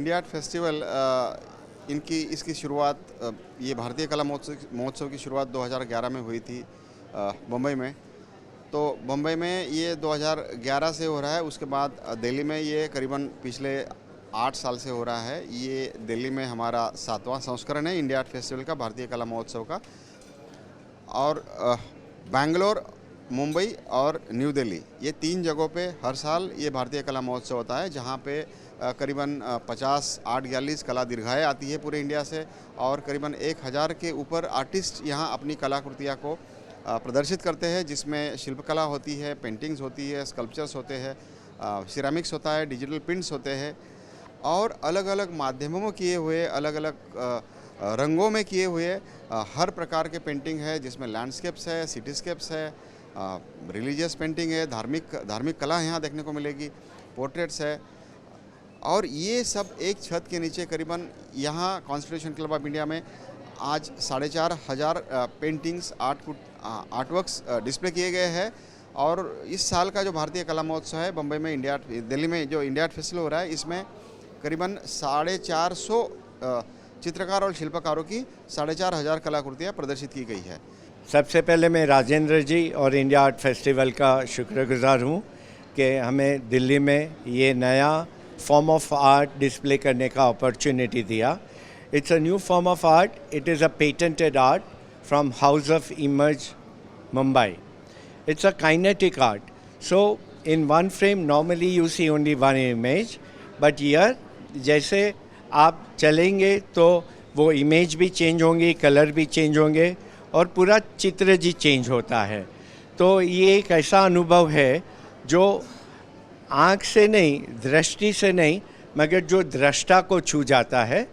India art festival इसकी शुरुआत ये भारतीय कला महोत्सव की शुरुआत 2011 में हुई थी मुंबई में। तो मुंबई में ये 2011 से हो रहा है। उसके बाद दिल्ली में ये करीबन पिछले 8 साल से हो रहा है। ये दिल्ली में हमारा 7वां संस्करण है इंडिया आर्ट फेस्टिवल का, भारतीय कला महोत्सव का। और बेंगलोर, मुंबई और न्यू दिल्ली, ये 3 जगहों पे हर साल ये भारतीय कला महोत्सव होता है, जहाँ पे करीबन 50 आर्ट गैलरीज, कला दीर्घाएँ आती है पूरे इंडिया से, और करीबन 1000 के ऊपर आर्टिस्ट यहाँ अपनी कलाकृतियाँ को प्रदर्शित करते हैं, जिसमें शिल्पकला होती है, पेंटिंग्स होती है, स्कल्पचर्स होते हैं, सिरामिक्स होता है, डिजिटल प्रिंट्स होते हैं, और अलग अलग माध्यमों में किए हुए, अलग अलग रंगों में किए हुए हर प्रकार के पेंटिंग है, जिसमें लैंडस्केप्स है, सिटीस्केप्स है, रिलीजियस पेंटिंग है, धार्मिक कला यहाँ देखने को मिलेगी, पोर्ट्रेट्स है। और ये सब एक छत के नीचे करीबन यहाँ कॉन्स्टिट्यूशन क्लब ऑफ इंडिया में आज 4500 पेंटिंग्स, आर्टवर्क्स डिस्प्ले किए गए हैं। और इस साल का जो भारतीय कला महोत्सव है बम्बई में, दिल्ली में जो इंडिया आर्ट फेस्टिवल हो रहा है, इसमें करीबन 450 चित्रकार और शिल्पकारों की 4500 कलाकृतियाँ प्रदर्शित की गई है। सबसे पहले मैं राजेंद्र जी और इंडिया आर्ट फेस्टिवल का शुक्रगुजार हूँ कि हमें दिल्ली में ये नया फॉर्म ऑफ आर्ट डिस्प्ले करने का अपॉर्चुनिटी दिया। It's a new form of art. It is a patented art from house of emerge Mumbai. It's a kinetic art. So in one frame normally you see only one image, but here जैसे आप चलेंगे तो वो image भी change होंगी, colour भी change होंगे और पूरा चित्र जी चेंज होता है। तो ये एक ऐसा अनुभव है जो आँख से नहीं, दृष्टि से नहीं, मगर जो दृष्टा को छू जाता है,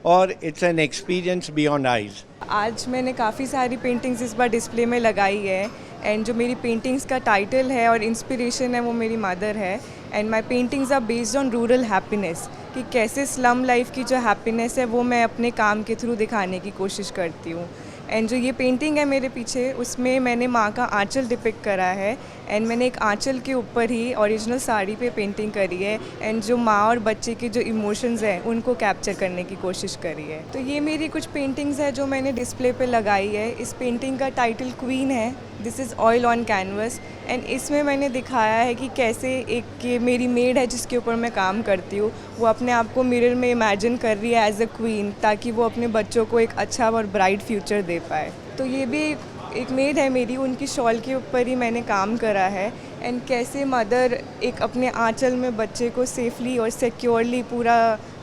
और it's an experience beyond eyes. आज मैंने काफ़ी सारी पेंटिंग्स इस बार डिस्प्ले में लगाई है, एंड जो मेरी पेंटिंग्स का टाइटल है और इंस्पिरेशन है वो मेरी मदर है। And my paintings are based on rural happiness, कि कैसे स्लम लाइफ की जो हैप्पीनेस है वो मैं अपने काम के थ्रू दिखाने की कोशिश करती हूँ। एंड जो ये पेंटिंग है मेरे पीछे, उसमें मैंने माँ का आंचल डिपिक्ट करा है, एंड मैंने एक आंचल के ऊपर ही ओरिजिनल साड़ी पे पेंटिंग करी है, एंड जो माँ और बच्चे के जो इमोशंस हैं उनको कैप्चर करने की कोशिश करी है। तो ये मेरी कुछ पेंटिंग्स है जो मैंने डिस्प्ले पे लगाई है। इस पेंटिंग का टाइटल क्वीन है, this is oil on canvas. And इसमें मैंने दिखाया है कि कैसे एक ये मेरी मेड है जिसके ऊपर मैं काम करती हूँ, वो अपने आप को मिरर में इमेजिन कर रही है एज अ क्वीन, ताकि वो अपने बच्चों को एक अच्छा और ब्राइट फ्यूचर दे पाए। तो ये भी एक मेड है मेरी, उनकी शॉल के ऊपर ही मैंने काम करा है। एंड कैसे मदर एक अपने आंचल में बच्चे को सेफली और सिक्योरली पूरा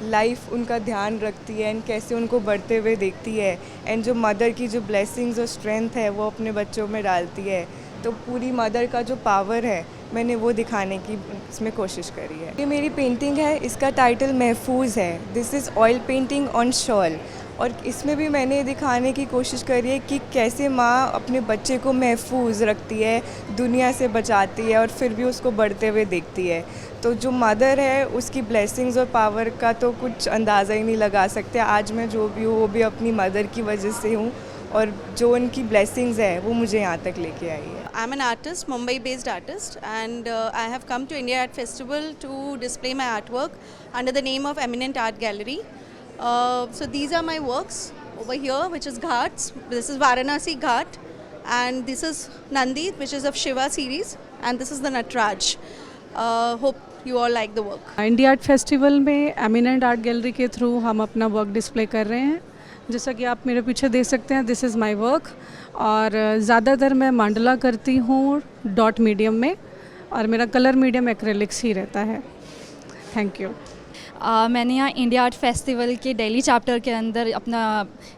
लाइफ उनका ध्यान रखती है, एंड कैसे उनको बढ़ते हुए देखती है, एंड जो मदर की जो ब्लेसिंग्स और स्ट्रेंथ है वो अपने बच्चों में डालती है। तो पूरी मदर का जो पावर है मैंने वो दिखाने की इसमें कोशिश करी है। ये मेरी पेंटिंग है, इसका टाइटल महफूज है, this is oil painting on shawl. और इसमें भी मैंने दिखाने की कोशिश करी है कि कैसे माँ अपने बच्चे को महफूज रखती है, दुनिया से बचाती है, और फिर भी उसको बढ़ते हुए देखती है। तो जो मदर है उसकी ब्लेसिंग्स और पावर का तो कुछ अंदाज़ा ही नहीं लगा सकते। आज मैं जो भी हूँ वो भी अपनी मदर की वजह से हूँ, और जो उनकी ब्लेसिंग्स है वो मुझे यहाँ तक लेके आई है। I am an artist, Mumbai based artist, and I have come to India art festival to display my art work under the name of eminent art gallery. So these are my works over here, which is Ghats. This is Varanasi Ghat, and this is Nandi, which is of Shiva series, and this is the Natraj. Hope you all like the work. India art festival में eminent art gallery के through हम अपना work display कर रहे हैं। जैसा कि आप मेरे पीछे देख सकते हैं, दिस इज़ माय वर्क, और ज़्यादातर मैं मंडला करती हूँ डॉट मीडियम में, और मेरा कलर मीडियम एक्रेलिक्स ही रहता है। Thank you. मैंने यहाँ इंडिया आर्ट फेस्टिवल के दिल्ली चैप्टर के अंदर अपना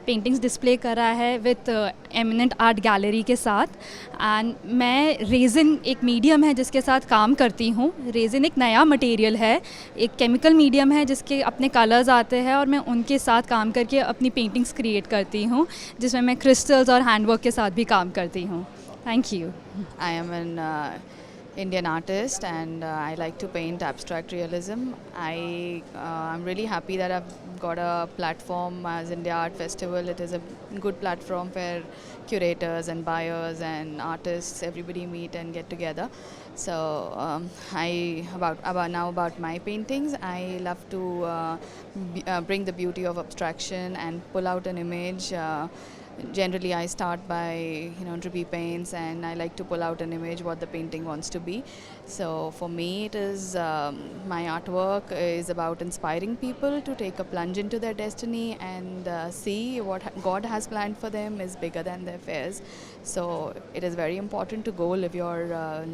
पेंटिंग्स डिस्प्ले करा है विथ एमिनेंट आर्ट गैलरी के साथ। एंड मैं रेज़िन एक मीडियम है जिसके साथ काम करती हूँ। रेज़िन एक नया मटेरियल है, एक केमिकल मीडियम है जिसके अपने कलर्स आते हैं, और मैं उनके साथ काम करके अपनी पेंटिंग्स क्रिएट करती हूँ, जिसमें मैं क्रिस्टल्स और हैंडवर्क के साथ भी काम करती हूँ। Thank you. I am an Indian artist, and I like to paint abstract realism. I'm really happy that I've got a platform as India Art Festival. It is a good platform where curators and buyers and artists, everybody meet and get together. So about my paintings, I love to bring the beauty of abstraction and pull out an image. Generally, I start by drippy paints, and I like to pull out an image what the painting wants to be. So for me, it is my artwork is about inspiring people to take a plunge into their destiny and see what God has planned for them is bigger than their fears. So it is very important to go live your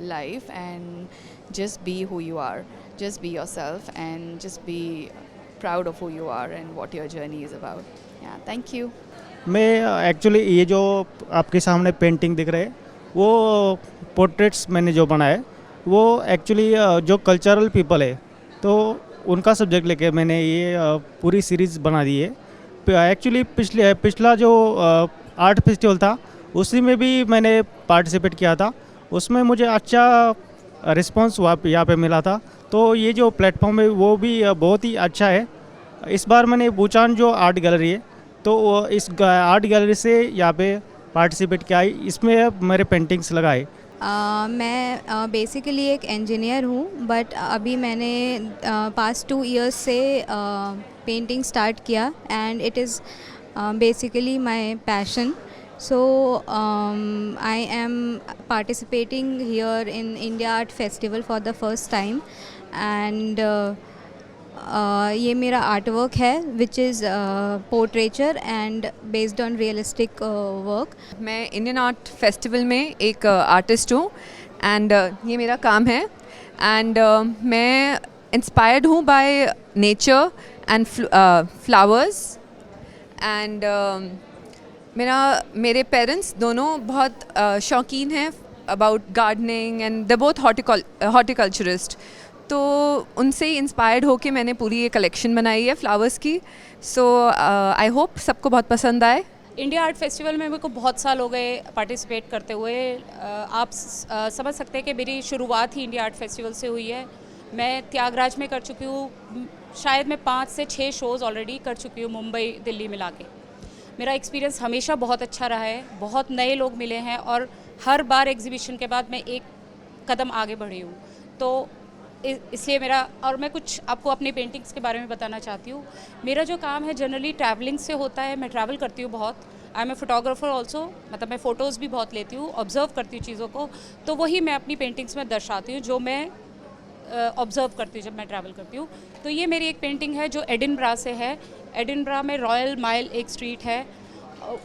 life and just be who you are, just be yourself, and just be proud of who you are and what your journey is about. Yeah, thank you. मैं actually ये जो आपके सामने painting दिख रहे हैं वो portraits मैंने जो बनाए वो एक्चुअली जो कल्चरल पीपल है तो उनका सब्जेक्ट लेके मैंने ये पूरी सीरीज़ बना दी है। एक्चुअली पिछला जो आर्ट फेस्टिवल था उसी में भी मैंने पार्टिसिपेट किया था, उसमें मुझे अच्छा रिस्पांस यहाँ पे मिला था। तो ये जो प्लेटफॉर्म है वो भी बहुत ही अच्छा है। इस बार मैंने बुचान जो आर्ट गैलरी है तो इस आर्ट गैलरी से यहाँ पे पार्टिसिपेट किया, इसमें मेरे पेंटिंग्स लगाए। मैं बेसिकली एक इंजीनियर हूँ, बट अभी मैंने पास्ट 2 इयर्स से पेंटिंग स्टार्ट किया and it is basically my passion. So I am participating here in India Art Festival for the first time, and ये मेरा आर्ट वर्क है which is portraiture and based on realistic work. मैं Indian art festival में एक artist हूँ and ये मेरा काम है एंड मैं इंस्पायर्ड हूँ by nature and flowers and मेरे पेरेंट्स दोनों बहुत शौकीन हैं about gardening and they both horticulturist. तो उनसे ही इंस्पायर्ड होके मैंने पूरी ये कलेक्शन बनाई है फ्लावर्स की. सो आई होप सबको बहुत पसंद आए. इंडिया आर्ट फेस्टिवल में मेरे को बहुत साल हो गए पार्टिसिपेट करते हुए. आप समझ सकते हैं कि मेरी शुरुआत ही इंडिया आर्ट फेस्टिवल से हुई है. मैं त्यागराज में कर चुकी हूँ, शायद मैं 5 से 6 शोज़ ऑलरेडी कर चुकी हूँ मुंबई दिल्ली मिला के. मेरा एक्सपीरियंस हमेशा बहुत अच्छा रहा है, बहुत नए लोग मिले हैं और हर बार एग्जीबिशन के बाद मैं एक कदम आगे बढ़ी हूँ. तो इसलिए मेरा, और मैं कुछ आपको अपनी पेंटिंग्स के बारे में बताना चाहती हूँ. मेरा जो काम है जनरली ट्रैवलिंग से होता है. मैं ट्रैवल करती हूँ बहुत. I am a photographer also, मतलब मैं फ़ोटोज़ भी बहुत लेती हूँ, ऑब्ज़र्व करती हूँ चीज़ों को. तो वही मैं अपनी पेंटिंग्स में दर्शाती हूँ जो मैं ऑब्ज़र्व करती हूँ जब मैं ट्रैवल करती हूँ. तो ये मेरी एक पेंटिंग है जो एडिनब्रा से है. एडिनब्रा में रॉयल माइल एक स्ट्रीट है,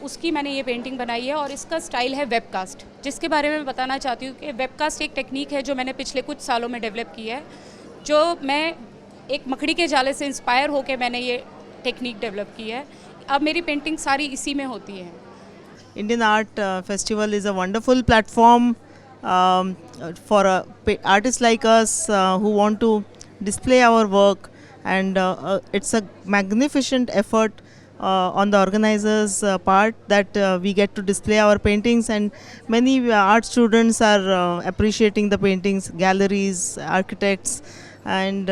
उसकी मैंने ये पेंटिंग बनाई है और इसका स्टाइल है वेबकास्ट, जिसके बारे में बताना चाहती हूँ कि वेबकास्ट एक टेक्निक है जो मैंने पिछले कुछ सालों में डेवलप की है. जो मैं एक मकड़ी के जाले से इंस्पायर होकर मैंने ये टेक्निक डेवलप की है. अब मेरी पेंटिंग सारी इसी में होती है. Indian Art Festival is a wonderful platform for artists like us who want to display our work, and it's a magnificent effort on the organizers' part that we get to display our paintings, and many art students are appreciating the paintings, galleries, architects, and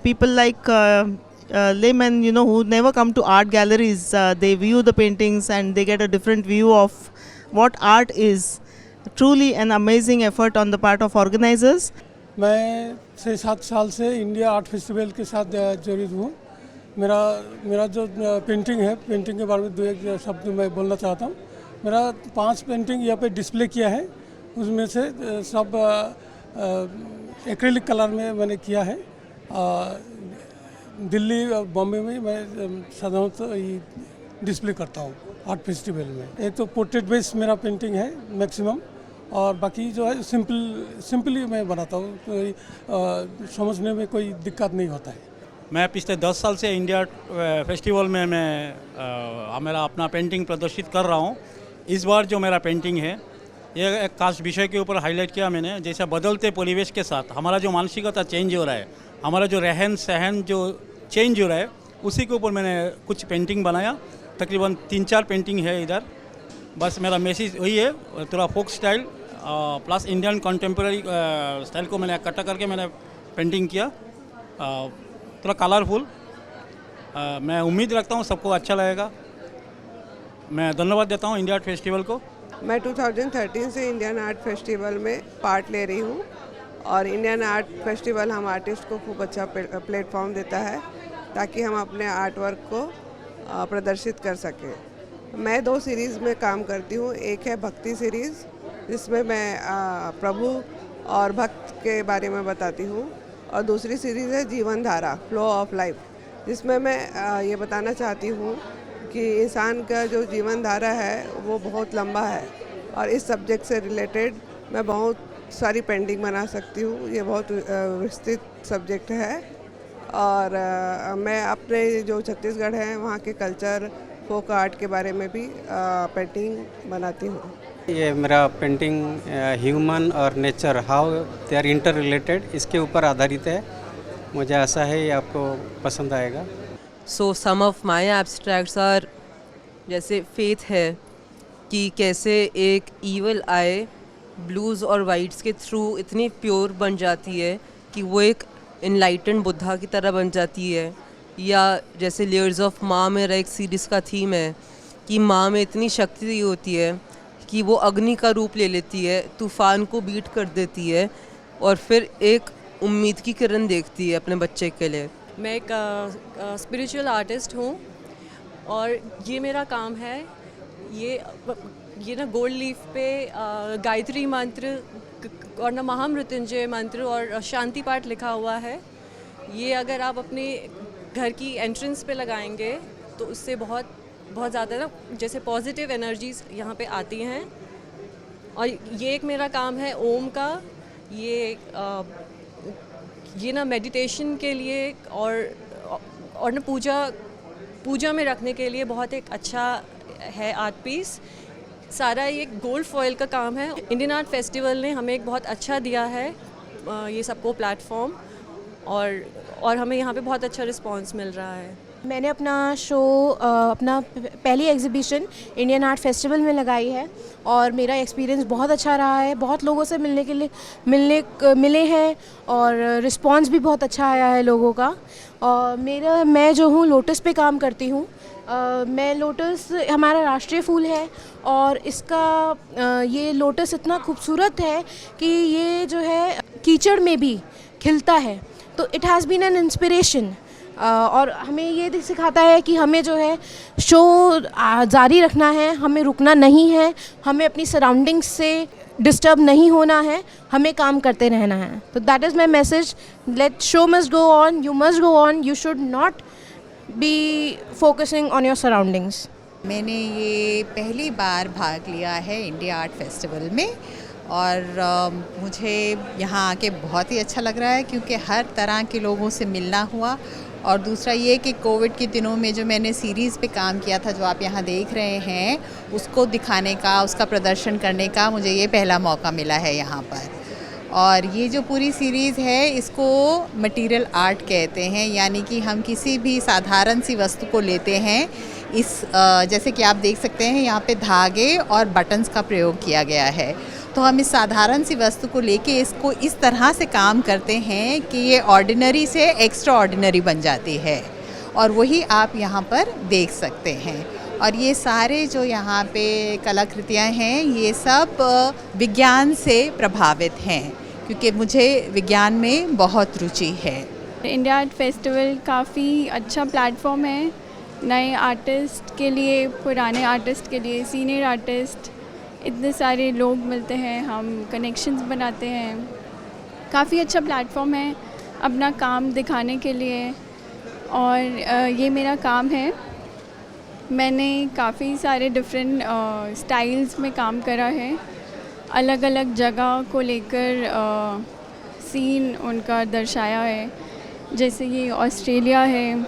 people like laymen, who never come to art galleries. They view the paintings and they get a different view of what art is. Truly an amazing effort on the part of organizers. मैं 6-7 साल से India art festival के साथ जड़ित हूँ. मेरा जो painting है, painting के बारे में 2-1 शब्द मैं बोलना चाहता हूँ. मेरा 5 पेंटिंग यहाँ पे डिस्प्ले किया है. उसमें से सब एक्रेलिक कलर में मैंने किया है. दिल्ली और बॉम्बे में मैं साधारणतः डिस्प्ले करता हूँ आर्ट फेस्टिवल में. एक तो पोर्ट्रेट बेस्ड मेरा पेंटिंग है मैक्सिमम, और बाकी जो है सिंपली मैं बनाता हूँ. तो समझने में कोई दिक्कत नहीं होता है. मैं पिछले 10 साल से इंडिया फेस्टिवल में मेरा अपना पेंटिंग प्रदर्शित कर रहा हूँ. इस बार जो मेरा पेंटिंग है ये एक खास विषय के ऊपर हाईलाइट किया मैंने. जैसे बदलते परिवेश के साथ हमारा जो मानसिकता चेंज हो रहा है, हमारा जो रहन सहन जो चेंज हो रहा है, उसी के ऊपर मैंने कुछ पेंटिंग बनाया. तकरीबन 3-4 पेंटिंग है इधर. बस मेरा मैसेज वही है, थोड़ा folk style plus Indian contemporary style को मैंने इकट्ठा करके मैंने पेंटिंग किया, थोड़ा कलरफुल। मैं उम्मीद रखता हूँ सबको अच्छा लगेगा। मैं धन्यवाद देता हूँ इंडिया आर्ट फेस्टिवल को। मैं 2013 से इंडियन आर्ट फेस्टिवल में पार्ट ले रही हूँ और इंडियन आर्ट फेस्टिवल हम आर्टिस्ट को खूब अच्छा प्लेटफॉर्म देता है ताकि हम अपने आर्ट वर्क को प्रदर्शित कर सकें। मैं 2 सीरीज़ में काम करती हूँ। एक है भक्ति सीरीज़ जिसमें मैं प्रभु और भक्त के बारे में बताती हूँ, और दूसरी सीरीज़ है जीवन धारा, फ्लो ऑफ लाइफ, जिसमें मैं ये बताना चाहती हूँ कि इंसान का जो जीवन धारा है वो बहुत लंबा है और इस सब्जेक्ट से रिलेटेड मैं बहुत सारी पेंटिंग बना सकती हूँ। ये बहुत विस्तृत सब्जेक्ट है और मैं अपने जो छत्तीसगढ़ है वहाँ के कल्चर, फोक आर्ट के बारे में भी पेंटिंग बनाती हूँ। ये मेरा पेंटिंग ह्यूमन और nature, how they are interrelated, इसके ऊपर आधारित है। मुझे आशा है ये आपको पसंद आएगा। सो सम ऑफ माय एब्स्ट्रैक्ट्स आर जैसे फेथ है कि कैसे एक ईवल आए ब्लूज़ और वाइट्स के थ्रू इतनी प्योर बन जाती है कि वो एक इनलाइटेंड बुद्धा की तरह बन जाती है, या जैसे लेयर्स ऑफ माँ मेरा एक सीरीज़ का थीम है कि माँ में इतनी शक्ति होती है कि वो अग्नि का रूप ले लेती है, तूफ़ान को बीट कर देती है और फिर एक उम्मीद की किरण देखती है अपने बच्चे के लिए। मैं एक स्पिरिचुअल आर्टिस्ट हूँ और ये मेरा काम है। ये ना गोल्ड लीफ पे गायत्री मंत्र और ना महामृत्युंजय मंत्र और शांति पाठ लिखा हुआ है। ये अगर आप अपने घर की एंट्रेंस पे लगाएंगे तो उससे बहुत ज़्यादा ना जैसे पॉजिटिव एनर्जीज यहाँ पे आती हैं। और ये एक मेरा काम है ओम का। ये ना मेडिटेशन के लिए और ना पूजा में रखने के लिए बहुत एक अच्छा है आर्ट पीस। सारा ये गोल्ड फॉयल का काम है। इंडियन आर्ट फेस्टिवल ने हमें एक बहुत अच्छा दिया है ये सबको प्लेटफॉर्म, और हमें यहाँ पे बहुत अच्छा रिस्पांस मिल रहा है। मैंने अपना शो अपना पहली एग्जीबिशन इंडियन आर्ट फेस्टिवल में लगाई है और मेरा एक्सपीरियंस बहुत अच्छा रहा है। बहुत लोगों से मिले हैं और रिस्पांस भी बहुत अच्छा आया है लोगों का। और मैं जो हूँ लोटस पे काम करती हूँ। मैं लोटस हमारा राष्ट्रीय फूल है और इसका ये लोटस इतना खूबसूरत है कि ये जो है कीचड़ में भी खिलता है, तो it has been an inspiration. और हमें ये सिखाता है कि हमें जो है शो जारी रखना है, हमें रुकना नहीं है, हमें अपनी सराउंडिंग्स से डिस्टर्ब नहीं होना है, हमें काम करते रहना है। तो that is my message. Let show must go on, you must go on, you should not be focusing on your surroundings. मैंने ये पहली बार भाग लिया है इंडिया आर्ट फेस्टिवल में और मुझे यहाँ आके बहुत ही अच्छा लग रहा है क्योंकि हर तरह के लोगों से मिलना हुआ। और दूसरा ये कि कोविड के दिनों में जो मैंने सीरीज़ पे काम किया था, जो आप यहाँ देख रहे हैं, उसको दिखाने का, उसका प्रदर्शन करने का मुझे ये पहला मौका मिला है यहाँ पर। और ये जो पूरी सीरीज़ है इसको मटेरियल आर्ट कहते हैं, यानी कि हम किसी भी साधारण सी वस्तु को लेते हैं। जैसे कि आप देख सकते हैं यहाँ पे धागे और बटन्स का प्रयोग किया गया है। तो हम इस साधारण सी वस्तु को लेके इसको इस तरह से काम करते हैं कि ये ऑर्डिनरी से एक्स्ट्रा ऑर्डिनरी बन जाती है, और वही आप यहाँ पर देख सकते हैं। और ये सारे जो यहाँ पे कलाकृतियाँ हैं ये सब विज्ञान से प्रभावित हैं, क्योंकि मुझे विज्ञान में बहुत रुचि है। इंडिया आर्ट फेस्टिवल काफ़ी अच्छा प्लेटफॉर्म है नए आर्टिस्ट के लिए, पुराने आर्टिस्ट के लिए, सीनियर आर्टिस्ट, इतने सारे लोग मिलते हैं, हम कनेक्शंस बनाते हैं। काफ़ी अच्छा प्लेटफॉर्म है अपना काम दिखाने के लिए। और ये मेरा काम है। मैंने काफ़ी सारे डिफरेंट स्टाइल्स में काम करा है, अलग अलग जगह को लेकर सीन उनका दर्शाया है। जैसे ये ऑस्ट्रेलिया है,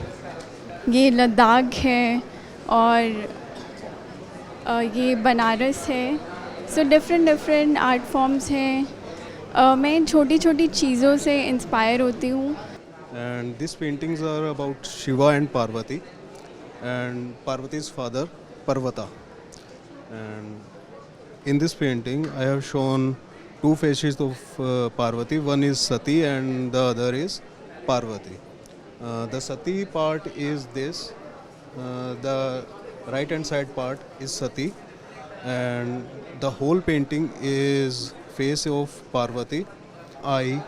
ये लद्दाख है और ये बनारस है। सो डिफरेंट आर्ट फॉर्म्स हैं। मैं छोटी छोटी चीज़ों से इंस्पायर होती हूँ। And this paintings are about Shiva and Parvati and Parvati's father Parvata, and in this painting I have shown two faces of Parvati. One is Sati and the other is Parvati. The Sati part is this. The right hand side part is Sati, and the whole painting is face of Parvati, eye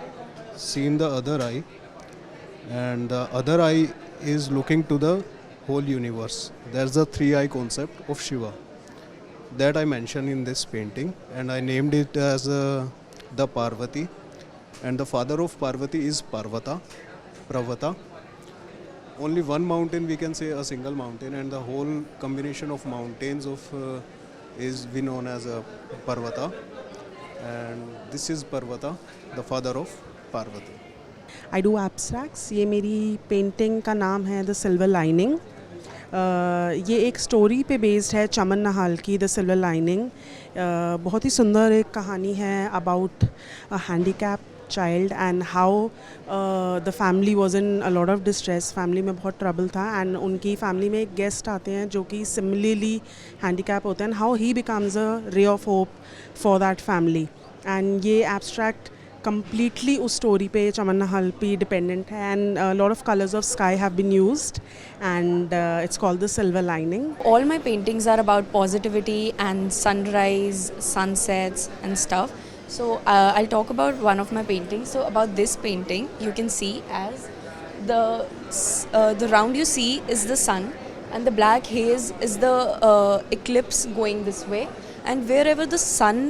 seen the other eye, and the other eye is looking to the whole universe. That's the three eye concept of Shiva that I mentioned in this painting, and I named it as the Parvati, and the father of Parvati is Pravata. Only one mountain, we can say a single mountain, and the whole combination of mountains of is we known as a Parvata, and this is Parvata, the father of Parvati. I do abstracts. ये मेरी painting का नाम है the silver lining. ये एक story पे based है, चमन नहाल की द सिल्वर लाइनिंग. बहुत ही सुंदर एक कहानी है about a handicap child and how the family was in a lot of distress. Family में बहुत ट्रबल था एंड उनकी फैमिली में एक गेस्ट आते हैं जो कि सिमिलरली हैंडीकैप होते हैं, and how he becomes a ray of hope for that family. And ये एब्स्ट्रैक्ट completely उस स्टोरी पे चमन नहाल पे डिपेंडेंट है, and lot of colours of sky have been used, and it's called the silver lining. All my paintings are about positivity and sunrise, sunsets and stuff. So I'll talk about one of my paintings. So about this painting, you can see as the round you see is the sun, and the black haze is the eclipse going this way, and wherever the sun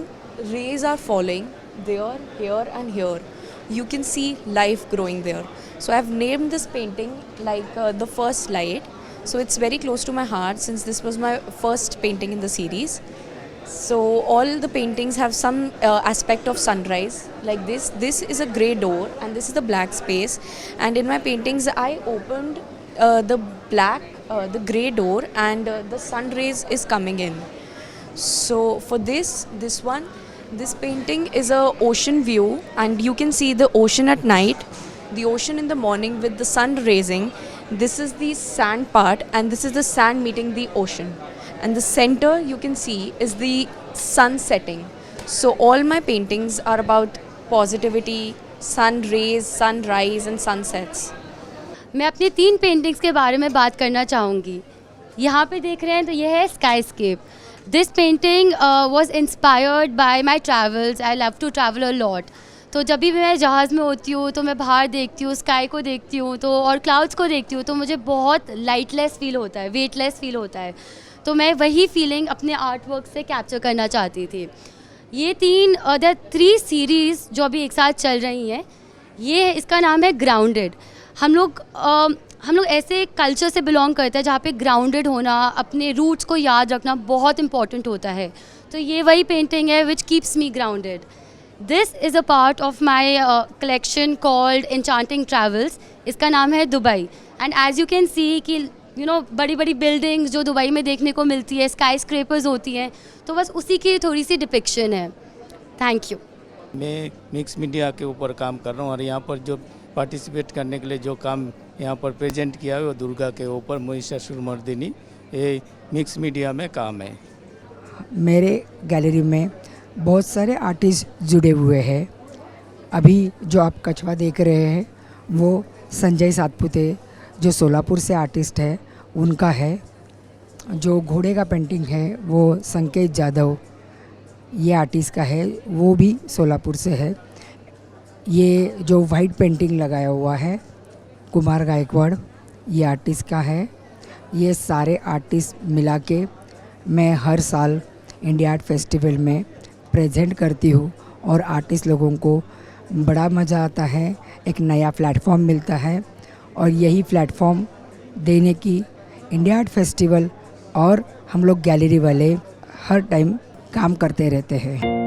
rays are falling, there, here and here, you can see life growing there. So I've named this painting like the first light. So it's very close to my heart since this was my first painting in the series. So all the paintings have some aspect of sunrise like this. This is a grey door and this is the black space, and in my paintings I opened the grey door, and the sun rays is coming in. So for this one, this painting is a ocean view, and you can see the ocean at night, the ocean in the morning with the sun raising. This is the sand part, and this is the sand meeting the ocean, and the center you can see is the sun setting. So all my paintings are about positivity, sun rays, sunrise and sunsets. मैं अपनी 3 paintings के बारे में बात करना चाहूँगी. यहाँ पे देख रहे हैं तो यह है स्काईस्केप. This painting was inspired by my travels. I love to travel a lot. तो जब भी मैं जहाज़ में होती हूँ तो मैं बाहर देखती हूँ, स्काई को देखती हूँ तो और क्लाउड्स को देखती हूँ तो मुझे बहुत लाइटलेस फील होता है, वेटलेस फील होता है. तो मैं वही फीलिंग अपने आर्ट वर्क से कैप्चर करना चाहती थी. ये 3 सीरीज़ जो अभी एक साथ चल रही हैं, ये इसका नाम है ग्राउंडेड. हम लोग ऐसे कल्चर से बिलोंग करते हैं जहाँ पे ग्राउंडेड होना, अपने रूट्स को याद रखना बहुत इंपॉर्टेंट होता है. तो ये वही पेंटिंग है which keeps me grounded. This is a part of my collection called enchanting travels. इसका नाम है Dubai. And as you can see कि बड़ी बड़ी बिल्डिंग्स जो दुबई में देखने को मिलती है, स्काई स्क्रेपर्स होती हैं, तो बस उसी की थोड़ी सी डिपिक्शन है. Thank you. मैं मिक्स मीडिया के ऊपर काम कर रहा हूँ, और यहाँ पर जो पार्टिसिपेट करने के लिए जो काम यहाँ पर प्रेजेंट किया है वो दुर्गा के ऊपर महिषासुरमर्दिनी, ये मिक्स मीडिया में काम है. मेरे गैलरी में बहुत सारे आर्टिस्ट जुड़े हुए हैं. अभी जो आप कछवा देख रहे हैं वो संजय सातपुते जो सोलापुर से आर्टिस्ट है उनका है. जो घोड़े का पेंटिंग है वो संकेत जाधव ये आर्टिस्ट का है, वो भी सोलापुर से है. ये जो वाइट पेंटिंग लगाया हुआ है कुमार गायकवाड़, ये आर्टिस्ट का है. ये सारे आर्टिस्ट मिला के मैं हर साल इंडिया आर्ट फेस्टिवल में प्रेजेंट करती हूँ, और आर्टिस्ट लोगों को बड़ा मज़ा आता है, एक नया प्लेटफॉर्म मिलता है. और यही प्लेटफॉर्म देने की इंडिया आर्ट फेस्टिवल और हम लोग गैलरी वाले हर टाइम काम करते रहते हैं.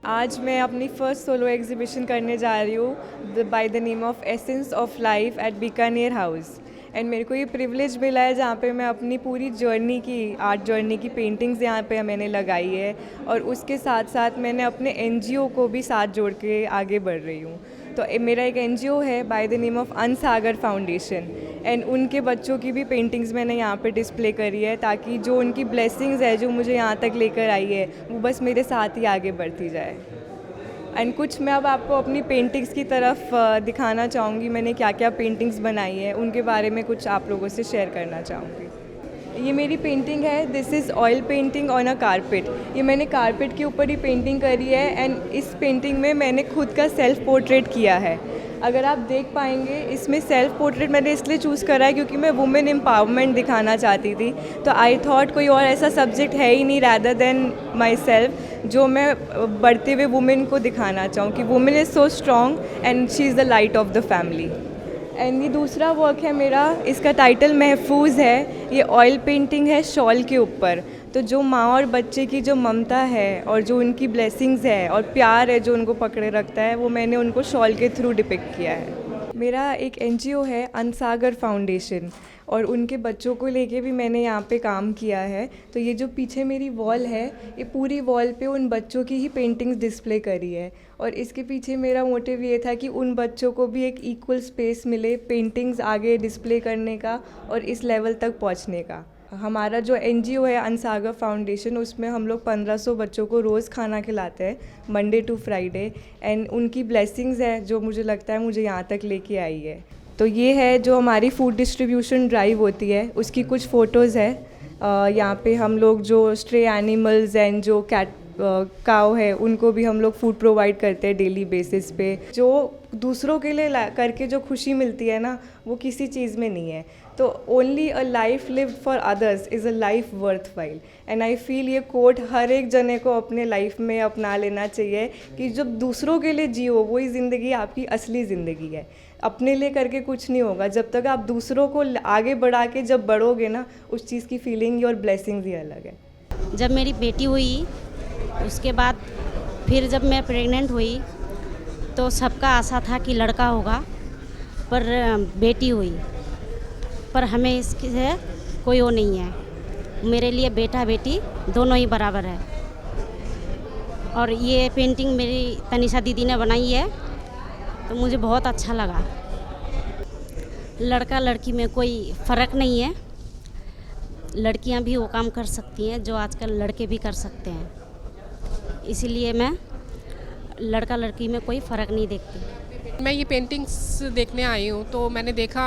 आज मैं अपनी फ़र्स्ट सोलो एग्जीबिशन करने जा रही हूँ bye the name of essence of life at Bikaner house. And मेरे को ये प्रिविलेज मिला है जहाँ पे मैं अपनी पूरी जर्नी की आर्ट जर्नी की पेंटिंग्स यहाँ पे मैंने लगाई है, और उसके साथ साथ मैंने अपने एनजीओ को भी साथ जोड़ के आगे बढ़ रही हूँ। तो मेरा एक एनजीओ है by the name of Ansagar foundation, and उनके बच्चों की भी पेंटिंग्स मैंने यहाँ पे डिस्प्ले करी है, ताकि जो उनकी ब्लेसिंग्स है जो मुझे यहाँ तक लेकर आई है वो बस मेरे साथ ही आगे बढ़ती जाए। एंड कुछ मैं अब आपको अपनी पेंटिंग्स की तरफ दिखाना चाहूँगी, मैंने क्या क्या पेंटिंग्स बनाई है उनके बारे में कुछ आप लोगों से शेयर करना चाहूँगी। ये मेरी पेंटिंग है, this is oil painting on a carpet. ये मैंने कारपेट के ऊपर ही पेंटिंग करी है, एंड इस पेंटिंग में मैंने खुद का सेल्फ पोर्ट्रेट किया है। अगर आप देख पाएंगे इसमें सेल्फ पोर्ट्रेट मैंने इसलिए चूज़ करा है क्योंकि मैं वुमेन एम्पावरमेंट दिखाना चाहती थी। तो आई थॉट कोई और ऐसा सब्जेक्ट है ही नहीं रैदर देन माई सेल्फ जो मैं बढ़ते हुए वुमेन को दिखाना चाहूँ कि women is so strong and she is the light of the family. And ये दूसरा वर्क है मेरा, इसका टाइटल महफूज है। ये ऑयल पेंटिंग है शॉल के ऊपर। तो जो माँ और बच्चे की जो ममता है और जो उनकी ब्लेसिंग्स है और प्यार है जो उनको पकड़े रखता है, वो मैंने उनको शॉल के थ्रू डिपिक्ट किया है। मेरा एक एनजीओ है अनसागर फाउंडेशन, और उनके बच्चों को लेके भी मैंने यहाँ पे काम किया है। तो ये जो पीछे मेरी वॉल है, ये पूरी वॉल पे उन बच्चों की ही पेंटिंग्स डिस्प्ले करी है, और इसके पीछे मेरा मोटिव ये था कि उन बच्चों को भी एक इक्वल स्पेस मिले पेंटिंग्स आगे डिस्प्ले करने का और इस लेवल तक पहुँचने का। हमारा जो एनजीओ है अनसागर फाउंडेशन, उसमें हम लोग 1500 बच्चों को रोज़ खाना खिलाते हैं मंडे टू फ्राइडे, एंड उनकी ब्लेसिंग्स है जो मुझे लगता है मुझे यहाँ तक लेके आई है। तो ये है जो हमारी फूड डिस्ट्रीब्यूशन ड्राइव होती है, उसकी कुछ फ़ोटोज़ है। यहाँ पे हम लोग जो स्ट्रे एनिमल्स एंड जो कैट काव है उनको भी हम लोग फूड प्रोवाइड करते हैं डेली बेसिस पे। जो दूसरों के लिए करके जो खुशी मिलती है ना, वो किसी चीज़ में नहीं है। तो only a life lived for others is a life worth while, and I feel ये कोट हर एक जने को अपने लाइफ में अपना लेना चाहिए कि जब दूसरों के लिए जियो वही ज़िंदगी आपकी असली ज़िंदगी है। अपने लिए करके कुछ नहीं होगा, जब तक आप दूसरों को आगे बढ़ा के जब बढ़ोगे ना, उस चीज़ की फीलिंग और ब्लेसिंग्स ही अलग है। जब मेरी बेटी हुई उसके बाद फिर जब मैं प्रेग्नेंट हुई तो सबका आशा था कि लड़का होगा, पर बेटी हुई। पर हमें इससे कोई वो नहीं है। मेरे लिए बेटा बेटी दोनों ही बराबर है। और ये पेंटिंग मेरी तनिषा दीदी ने बनाई है, तो मुझे बहुत अच्छा लगा। लड़का लड़की में कोई फ़र्क नहीं है, लड़कियां भी वो काम कर सकती हैं जो आजकल लड़के भी कर सकते हैं। इसीलिए मैं लड़का लड़की में कोई फ़र्क नहीं देखती। मैं ये पेंटिंग्स देखने आई हूँ, तो मैंने देखा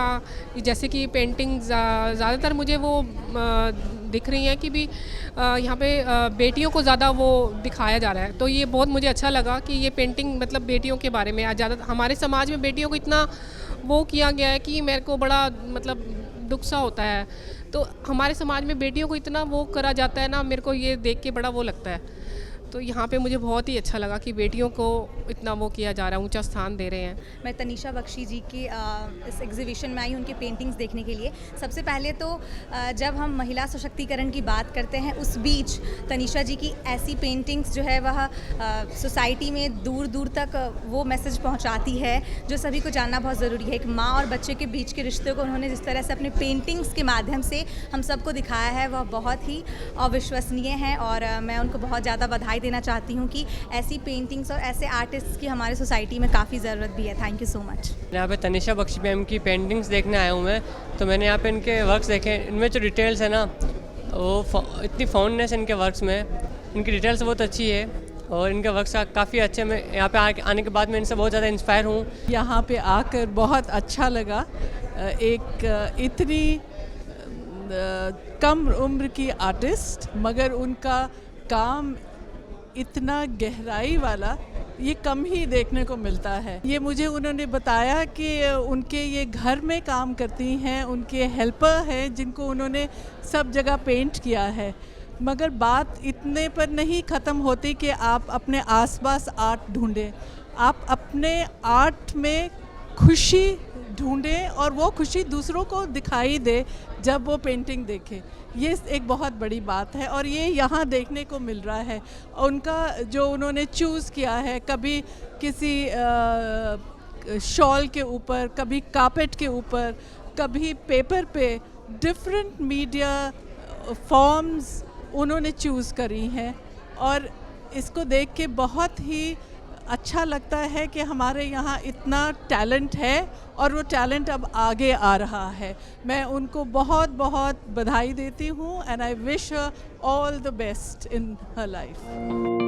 जैसे कि पेंटिंग्स ज़्यादातर मुझे वो दिख रही हैं कि भी यहाँ पे बेटियों को ज़्यादा वो दिखाया जा रहा है। तो ये बहुत मुझे अच्छा लगा कि ये पेंटिंग मतलब बेटियों के बारे में। ज़्यादा हमारे समाज में बेटियों को इतना वो किया गया है कि मेरे को बड़ा मतलब दुख सा होता है। तो हमारे समाज में बेटियों को इतना वो करा जाता है ना, मेरे को ये देख के बड़ा वो लगता है। तो यहाँ पे मुझे बहुत ही अच्छा लगा कि बेटियों को इतना वो किया जा रहा है, ऊंचा स्थान दे रहे हैं। मैं तनिषा बख्शी जी की इस एग्जीबिशन में आई उनके पेंटिंग्स देखने के लिए। सबसे पहले तो जब हम महिला सशक्तिकरण की बात करते हैं, उस बीच तनिषा जी की ऐसी पेंटिंग्स जो है वह सोसाइटी में दूर दूर तक वो मैसेज पहुँचाती है जो सभी को जानना बहुत ज़रूरी है। एक माँ और बच्चे के बीच के रिश्ते को उन्होंने जिस तरह से अपने पेंटिंग्स के माध्यम से हम सबको दिखाया है, वह बहुत ही अविश्वसनीय है, और मैं उनको बहुत ज़्यादा बधाई देना चाहती हूँ कि ऐसी पेंटिंग्स और ऐसे आर्टिस्ट्स की हमारे सोसाइटी में काफ़ी ज़रूरत भी है। Thank you so much. यहाँ पे तनिषा बख्शी मैम की पेंटिंग्स देखने आया हूँ मैं, तो मैंने यहाँ पे इनके वर्क्स देखे। इनमें जो डिटेल्स है ना, वो इतनी फाउंडनेस इनके वर्क्स में, इनकी डिटेल्स बहुत अच्छी है और इनके वर्क्स काफ़ी अच्छे। मैं यहाँ पे आने के बाद मैं इनसे बहुत ज़्यादा इंस्पायर हूँ। यहाँ पे आकर बहुत अच्छा लगा। एक इतनी कम उम्र की आर्टिस्ट, मगर उनका काम इतना गहराई वाला, ये कम ही देखने को मिलता है। ये मुझे उन्होंने बताया कि उनके ये घर में काम करती हैं, उनके हेल्पर हैं जिनको उन्होंने सब जगह पेंट किया है। मगर बात इतने पर नहीं ख़त्म होती कि आप अपने आसपास आर्ट ढूंढें। आप अपने आर्ट में खुशी ढूंढें और वो खुशी दूसरों को दिखाई दे जब वो पेंटिंग देखे। ये एक बहुत बड़ी बात है और ये यहाँ देखने को मिल रहा है। उनका जो उन्होंने चूज़ किया है, कभी किसी शॉल के ऊपर, कभी कार्पेट के ऊपर, कभी पेपर पे, डिफरेंट मीडिया फॉर्म्स उन्होंने चूज़ करी हैं और इसको देख के बहुत ही अच्छा लगता है कि हमारे यहाँ इतना टैलेंट है और वो टैलेंट अब आगे आ रहा है। मैं उनको बहुत बहुत बधाई देती हूँ and I wish her all the best in her life.